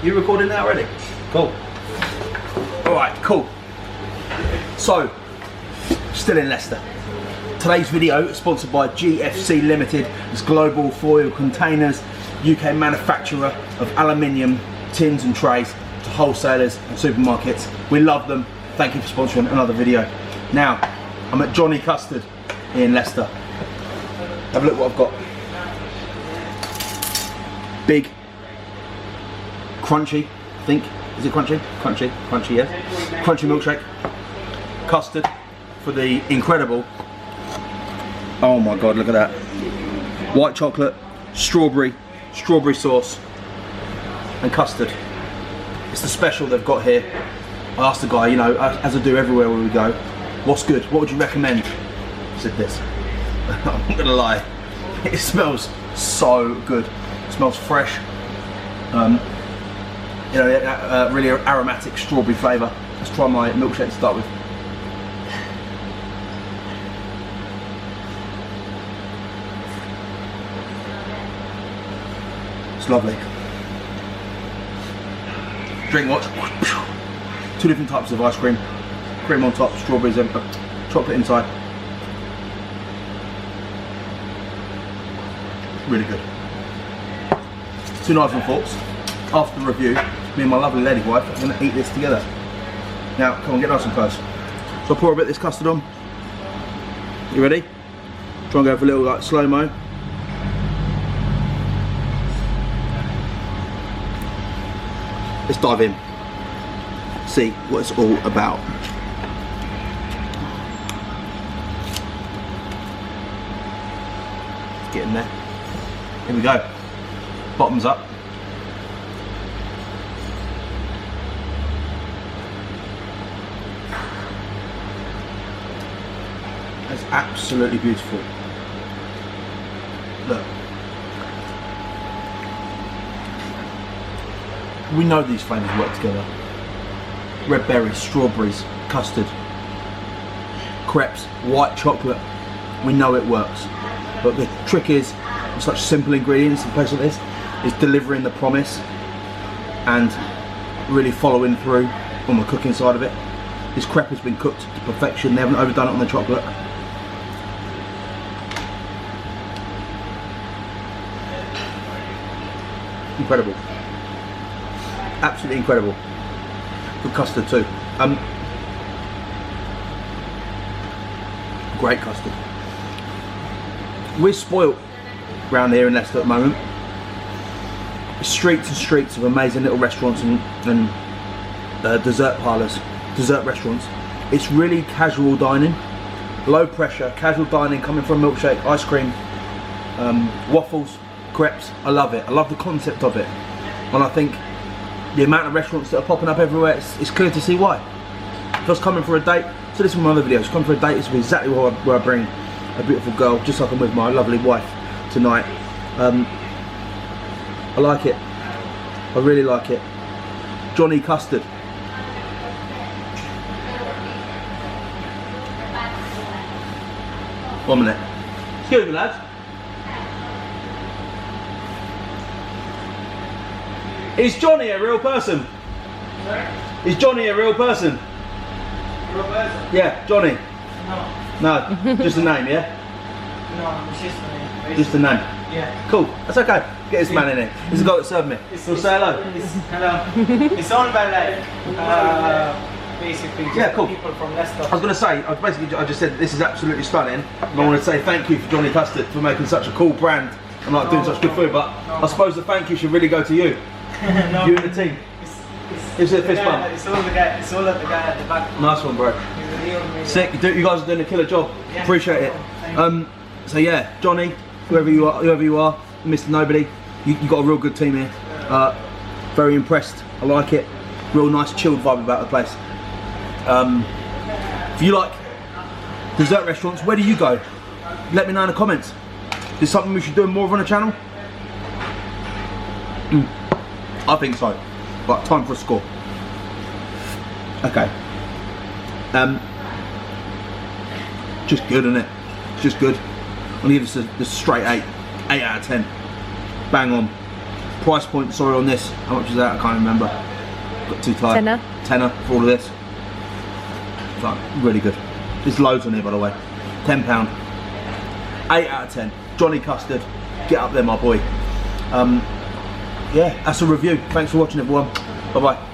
You recording that already? Cool. Alright, cool. So, still in Leicester. Today's video is sponsored by GFC Limited. It's global foil containers, UK manufacturer of aluminium tins and trays to wholesalers and supermarkets. We love them. Thank you for sponsoring another video. Now, I'm at Johnny Custard in Leicester. Have a look what I've got. Big, crunchy, I think. Is it crunchy? Crunchy, yeah. Crunchy milkshake. Custard for the incredible, oh my god, look at that. White chocolate, strawberry sauce, and custard. It's the special they've got here. I asked the guy, you know, as I do everywhere where we go, what's good? What would you recommend? He said this. I'm not gonna lie, it smells so good. It smells fresh. You know, really aromatic strawberry flavour. Let's try my milkshake to start with. It's lovely. Drink what? Two different types of ice cream. Cream on top, strawberries, chocolate inside. Really good. Two knives and forks. After the review, me and my lovely lady wife are going to eat this together. Now, come on, get nice and close. So I'll pour a bit of this custard on. You ready? Try and go for a little like slow-mo. Let's dive in. See what it's all about. Get in there. Here we go. Bottoms up. That's absolutely beautiful. Look. We know these flavours work together. Red berries, strawberries, custard, crepes, white chocolate. We know it works. But the trick is, with such simple ingredients in a place like this, is delivering the promise and really following through on the cooking side of it. This crepe has been cooked to perfection. They haven't overdone it on the chocolate. Incredible. Absolutely incredible. Good custard too. Great custard. We're spoilt around here in Leicester at the moment. Streets and streets of amazing little restaurants and dessert parlours, dessert restaurants. It's really casual dining, low pressure, casual dining coming from milkshake, ice cream, waffles, crepes. I love it. I love the concept of it. And I think the amount of restaurants that are popping up everywhere, it's clear to see why. If I was coming for a date, so this is one of my other videos, coming for a date, this will be exactly where I bring a beautiful girl, just like I'm with my lovely wife tonight. I like it. I really like it. Johnny Custard. One minute. Excuse me, lads. Is Johnny a real person? Sorry? Is Johnny a real person? Real person? Yeah, Johnny. No. No, just a name, yeah? No, it's just a name. Just a name. Yeah. Cool, that's okay. Get this man in here. He's the guy that served me. He'll say hello. Hello. It's owned by like, basically just cool. people from Leicester. I was going to say, I just said this is absolutely stunning. And I want to say thank you for Johnny Custard for making such a cool brand and like doing such good food. But I suppose the thank you should really go to you. No. You and the team. It's a fist bump. It's all the guy at the back. Nice one, bro. Sick. You guys are doing a killer job. Yeah. Appreciate it. So yeah, Johnny, whoever you are, Mr. Nobody, you got a real good team here. Very impressed. I like it. Real nice, chilled vibe about the place. If you like dessert restaurants, where do you go? Let me know in the comments. Is this something we should do more of on the channel? I think so. Right, time for a score. Okay. Just good, isn't it? It's just good. I'll give this a straight 8. 8 out of 10. Bang on. Price point, sorry, on this. How much is that? I can't remember. Got too tired. Tenner for all of this. It's like really good. There's loads on here, by the way. £10. 8 out of 10. Johnny Custard, get up there, my boy. Yeah, that's a review. Thanks for watching, everyone. Bye bye.